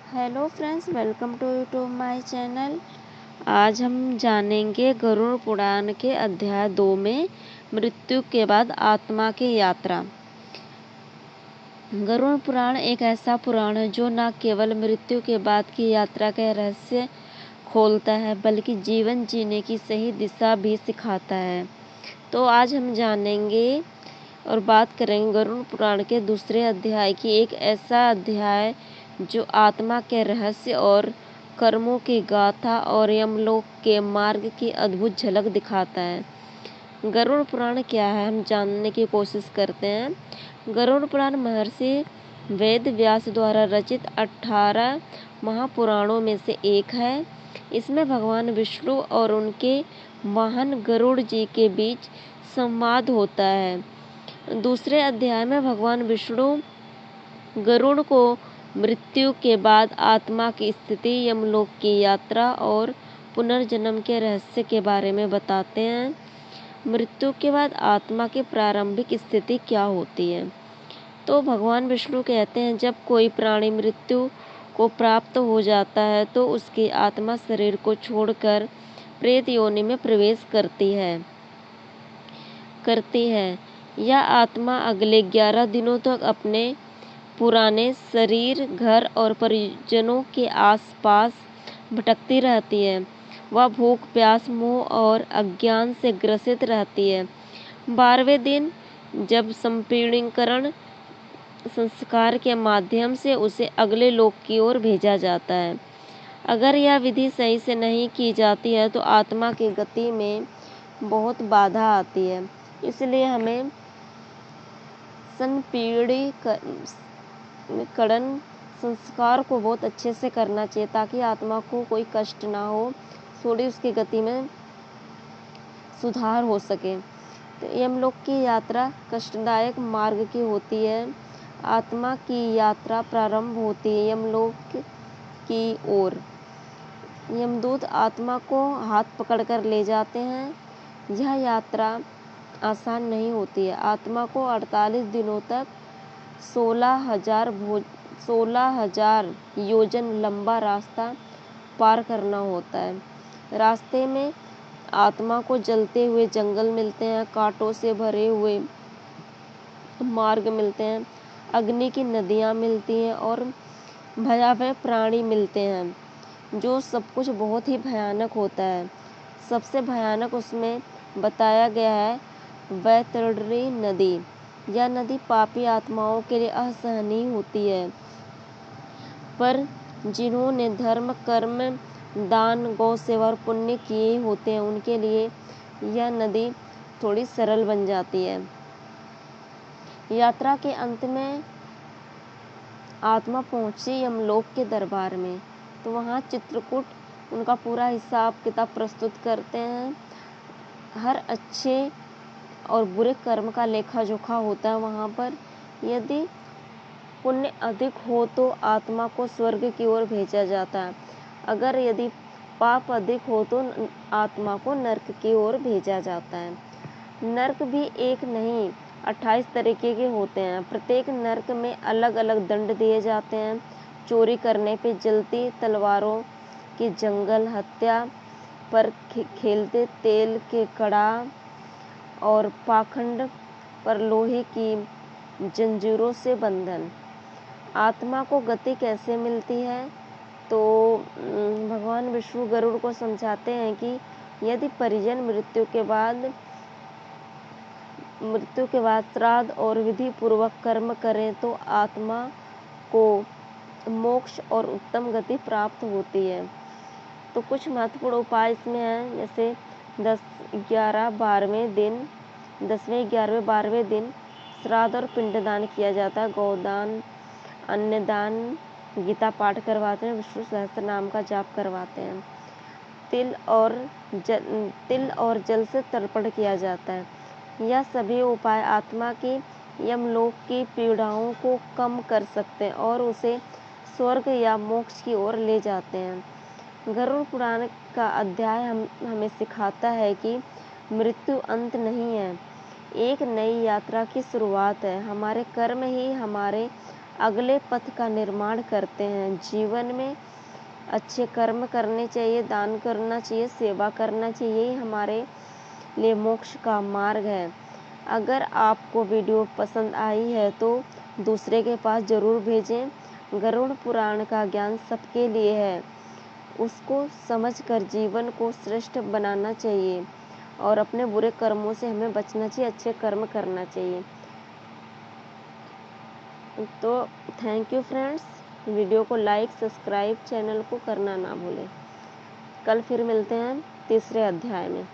Hello friends, welcome to my channel. आज हम जानेंगे गरुड़ पुराण के अध्याय 2 में मृत्यु के बाद आत्मा की यात्रा। गरुड़ पुराण एक ऐसा पुराण है जो न केवल मृत्यु के बाद की यात्रा का रहस्य खोलता है बल्कि जीवन जीने की सही दिशा भी सिखाता है। तो आज हम जानेंगे और बात करेंगे गरुड़ पुराण के दूसरे अध्याय की। एक ऐसा अध्याय जो आत्मा के रहस्य और कर्मों की गाथा और यमलोक के मार्ग की अद्भुत झलक दिखाता है। गरुड़ पुराण क्या है, हम जानने की कोशिश करते हैं। गरुड़ पुराण महर्षि वेद व्यास द्वारा रचित 18 महापुराणों में से एक है। इसमें भगवान विष्णु और उनके वाहन गरुड़ जी के बीच संवाद होता है। दूसरे अध्याय में भगवान विष्णु गरुड़ को मृत्यु के बाद आत्मा की स्थिति, यमलोक की यात्रा और पुनर्जन्म के रहस्य के बारे में बताते हैं। मृत्यु के बाद आत्मा की प्रारंभिक स्थिति क्या होती है? तो भगवान विष्णु कहते हैं, जब कोई प्राणी मृत्यु को प्राप्त हो जाता है तो उसकी आत्मा शरीर को छोड़कर प्रेत योनि में प्रवेश करती है। यह आत्मा अगले 11 दिनों तक अपने पुराने शरीर, घर और परिजनों के आसपास भटकती रहती है। वह भूख, प्यास, मोह और अज्ञान से ग्रसित रहती है। 12वें दिन जब संपीड़ीकरण संस्कार के माध्यम से उसे अगले लोक की ओर भेजा जाता है। अगर यह विधि सही से नहीं की जाती है तो आत्मा की गति में बहुत बाधा आती है। इसलिए हमें संपीड़ीकरण संस्कार को बहुत अच्छे से करना चाहिए ताकि आत्मा को कोई कष्ट ना हो, थोड़ी उसकी गति में सुधार हो सके। तो यमलोक की यात्रा कष्टदायक मार्ग की होती है। आत्मा की यात्रा प्रारंभ होती है यमलोक की ओर। यमदूत आत्मा को हाथ पकड़कर ले जाते हैं। यह यात्रा आसान नहीं होती है। आत्मा को 48 दिनों तक 16,000 योजन लंबा रास्ता पार करना होता है। रास्ते में आत्मा को जलते हुए जंगल मिलते हैं, कांटों से भरे हुए मार्ग मिलते हैं, अग्नि की नदियाँ मिलती हैं और भयावह प्राणी मिलते हैं, जो सब कुछ बहुत ही भयानक होता है। सबसे भयानक उसमें बताया गया है वैतरणी नदी। यह नदी पापी आत्माओं के लिए असहनीय होती है, पर जिन्होंने धर्म, कर्म, दान, गौ सेवा और पुण्य किए होते हैं उनके लिए यह नदी थोड़ी सरल बन जाती है। यात्रा के अंत में आत्मा पहुंची यमलोक के दरबार में, तो वहाँ चित्रकूट उनका पूरा हिसाब किताब प्रस्तुत करते हैं। हर अच्छे और बुरे कर्म का लेखा जोखा होता है वहाँ पर। यदि पुण्य अधिक हो तो आत्मा को स्वर्ग की ओर भेजा जाता है। अगर यदि पाप अधिक हो तो आत्मा को नरक की ओर भेजा जाता है। नरक भी एक नहीं, 28 तरीके के होते हैं। प्रत्येक नरक में अलग अलग दंड दिए जाते हैं। चोरी करने पे जलती तलवारों की जंगल, हत्या पर खेलते तेल के कड़ाह और पाखंड पर लोहे की जंजीरों से बंधन। आत्मा को गति कैसे मिलती है? तो भगवान विष्णु गरुड़ को समझाते हैं कि यदि परिजन मृत्यु के बाद श्राद्ध और विधि पूर्वक कर्म करें तो आत्मा को मोक्ष और उत्तम गति प्राप्त होती है। तो कुछ महत्वपूर्ण उपाय इसमें हैं, जैसे 10वें, 11वें, 12वें दिन श्राद्ध और पिंडदान किया जाता है। गौदान, अन्नदान, गीता पाठ करवाते हैं, विष्णु सहस्त्र नाम का जाप करवाते हैं। तिल और जल से तर्पण किया जाता है। यह सभी उपाय आत्मा की यमलोक की पीड़ाओं को कम कर सकते हैं और उसे स्वर्ग या मोक्ष की ओर ले जाते हैं। गरुड़ पुराण का अध्याय हमें सिखाता है कि मृत्यु अंत नहीं है, एक नई यात्रा की शुरुआत है। हमारे कर्म ही हमारे अगले पथ का निर्माण करते हैं। जीवन में अच्छे कर्म करने चाहिए, दान करना चाहिए, सेवा करना चाहिए, यही हमारे लिए मोक्ष का मार्ग है। अगर आपको वीडियो पसंद आई है तो दूसरे के पास ज़रूर भेजें। गरुड़ पुराण का ज्ञान सबके लिए है, उसको समझकर जीवन को श्रेष्ठ बनाना चाहिए और अपने बुरे कर्मों से हमें बचना चाहिए, अच्छे कर्म करना चाहिए। तो थैंक यू फ्रेंड्स, वीडियो को लाइक, सब्सक्राइब, चैनल को करना ना भूलें। कल फिर मिलते हैं तीसरे अध्याय में।